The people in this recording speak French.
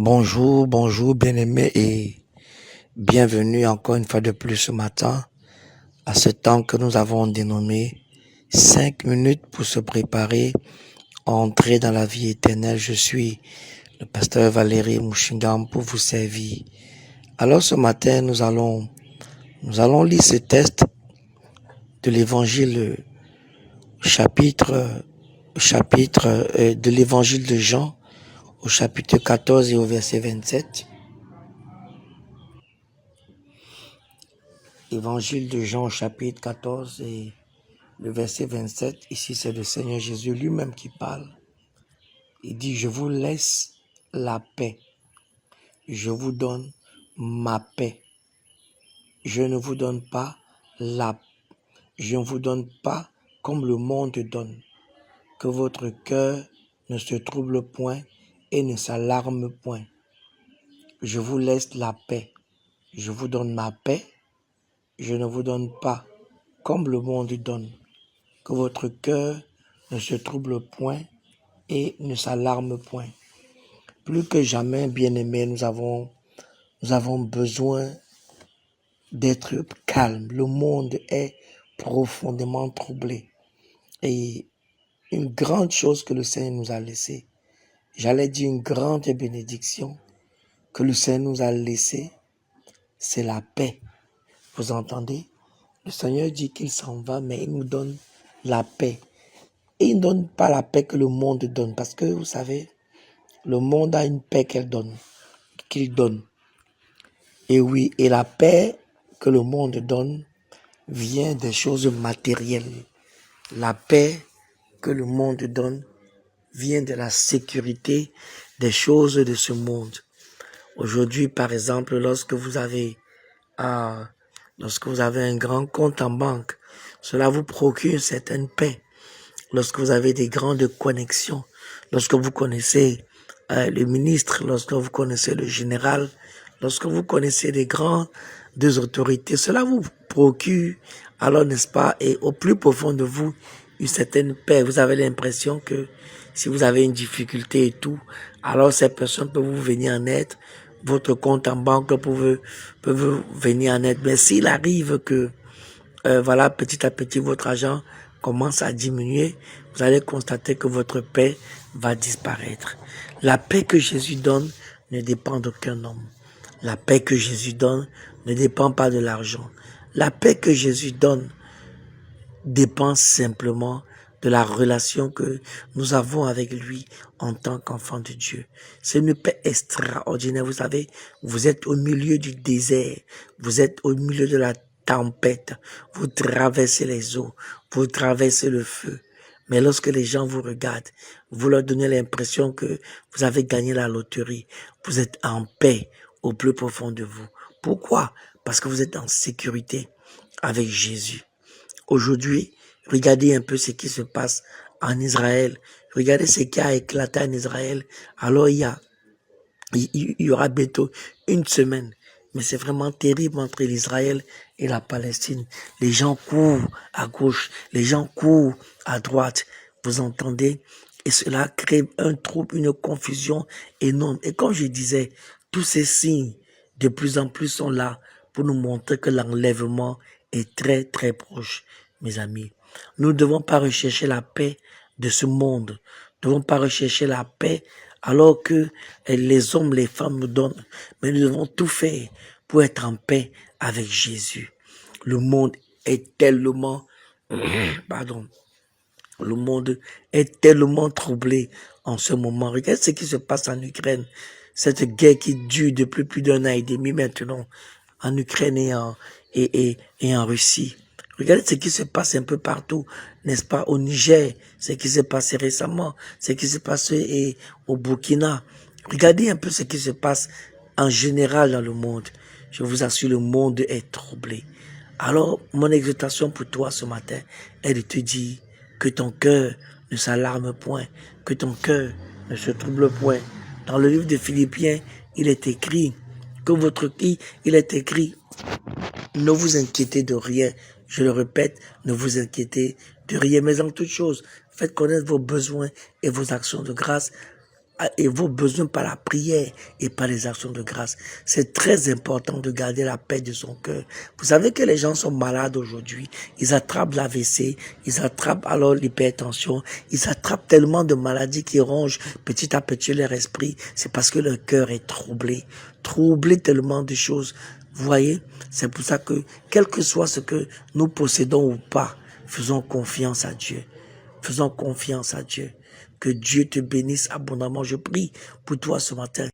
Bonjour, bonjour bien-aimés et bienvenue encore une fois de plus ce matin à ce temps que nous avons dénommé 5 minutes pour se préparer à entrer dans la vie éternelle. Je suis le pasteur Valérie Mouchingam pour vous servir. Alors ce matin, nous allons lire ce texte de l'évangile de l'évangile de Jean au chapitre 14 et au verset 27. Évangile de Jean au chapitre 14 et le verset 27. Ici, c'est le Seigneur Jésus lui-même qui parle. Il dit, je vous laisse la paix. Je vous donne ma paix. Je ne vous donne pas je ne vous donne pas comme le monde donne. Que votre cœur ne se trouble point et ne s'alarme point. Je vous laisse la paix. Je vous donne ma paix. Je ne vous donne pas comme le monde donne. Que votre cœur ne se trouble point et ne s'alarme point. Plus que jamais, bien-aimés, nous avons besoin d'être calmes. Le monde est profondément troublé. Et une grande chose que le Seigneur nous a laissée, j'allais dire une grande bénédiction que le Seigneur nous a laissée, c'est la paix. Vous entendez? Le Seigneur dit qu'il s'en va, mais il nous donne la paix. Et il ne donne pas la paix que le monde donne. Parce que, vous savez, le monde a une paix qu'il donne. Et oui, et la paix que le monde donne vient des choses matérielles. La paix que le monde donne vient de la sécurité des choses de ce monde. Aujourd'hui, par exemple, lorsque vous avez un grand compte en banque, cela vous procure une certaine paix. Lorsque vous avez des grandes connexions, lorsque vous connaissez le ministre, lorsque vous connaissez le général, lorsque vous connaissez des grandes autorités, cela vous procure, alors n'est-ce pas, et au plus profond de vous, une certaine paix. Vous avez l'impression que si vous avez une difficulté et tout, alors ces personnes peuvent vous venir en aide, votre compte en banque peut vous venir en aide. Mais s'il arrive que voilà, petit à petit, votre argent commence à diminuer, vous allez constater que votre paix va disparaître. La paix que Jésus donne ne dépend d'aucun homme. La paix que Jésus donne ne dépend pas de l'argent. La paix que Jésus donne dépend simplement de la relation que nous avons avec lui en tant qu'enfant de Dieu. C'est une paix extraordinaire. Vous savez, vous êtes au milieu du désert, vous êtes au milieu de la tempête, vous traversez les eaux, vous traversez le feu. Mais lorsque les gens vous regardent, vous leur donnez l'impression que vous avez gagné la loterie. Vous êtes en paix au plus profond de vous. Pourquoi? Parce que vous êtes en sécurité avec Jésus. Aujourd'hui, regardez un peu ce qui se passe en Israël. Regardez ce qui a éclaté en Israël. Alors il y aura bientôt une semaine. Mais c'est vraiment terrible entre l'Israël et la Palestine. Les gens courent à gauche, les gens courent à droite. Vous entendez? Et cela crée un trouble, une confusion énorme. Et comme je disais, tous ces signes de plus en plus sont là pour nous montrer que l'enlèvement est très très proche, mes amis. Nous ne devons pas rechercher la paix de ce monde. Nous ne devons pas rechercher la paix alors que les hommes, les femmes nous donnent. Mais nous devons tout faire pour être en paix avec Jésus. Le monde est tellement, pardon, le monde est tellement troublé en ce moment. Regarde ce qui se passe en Ukraine. Cette guerre qui dure depuis plus d'un an et demi maintenant en Ukraine et en Russie. Regardez ce qui se passe un peu partout, n'est-ce pas, au Niger, ce qui s'est passé récemment, ce qui s'est passé au Burkina. Regardez un peu ce qui se passe en général dans le monde. Je vous assure, le monde est troublé. Alors, mon exhortation pour toi ce matin est de te dire que ton cœur ne s'alarme point, que ton cœur ne se trouble point. Dans le livre de Philippiens, il est écrit que il est écrit, ne vous inquiétez de rien. Je le répète, ne vous inquiétez de rien. Mais en toute chose, faites connaître vos besoins et vos actions de grâce et vos besoins par la prière et par les actions de grâce. C'est très important de garder la paix de son cœur. Vous savez que les gens sont malades aujourd'hui. Ils attrapent l'AVC, ils attrapent alors l'hypertension, ils attrapent tellement de maladies qui rongent petit à petit leur esprit. C'est parce que leur cœur est troublé. Troublé tellement de choses. Vous voyez, c'est pour ça que, quel que soit ce que nous possédons ou pas, faisons confiance à Dieu. Faisons confiance à Dieu. Que Dieu te bénisse abondamment. Je prie pour toi ce matin.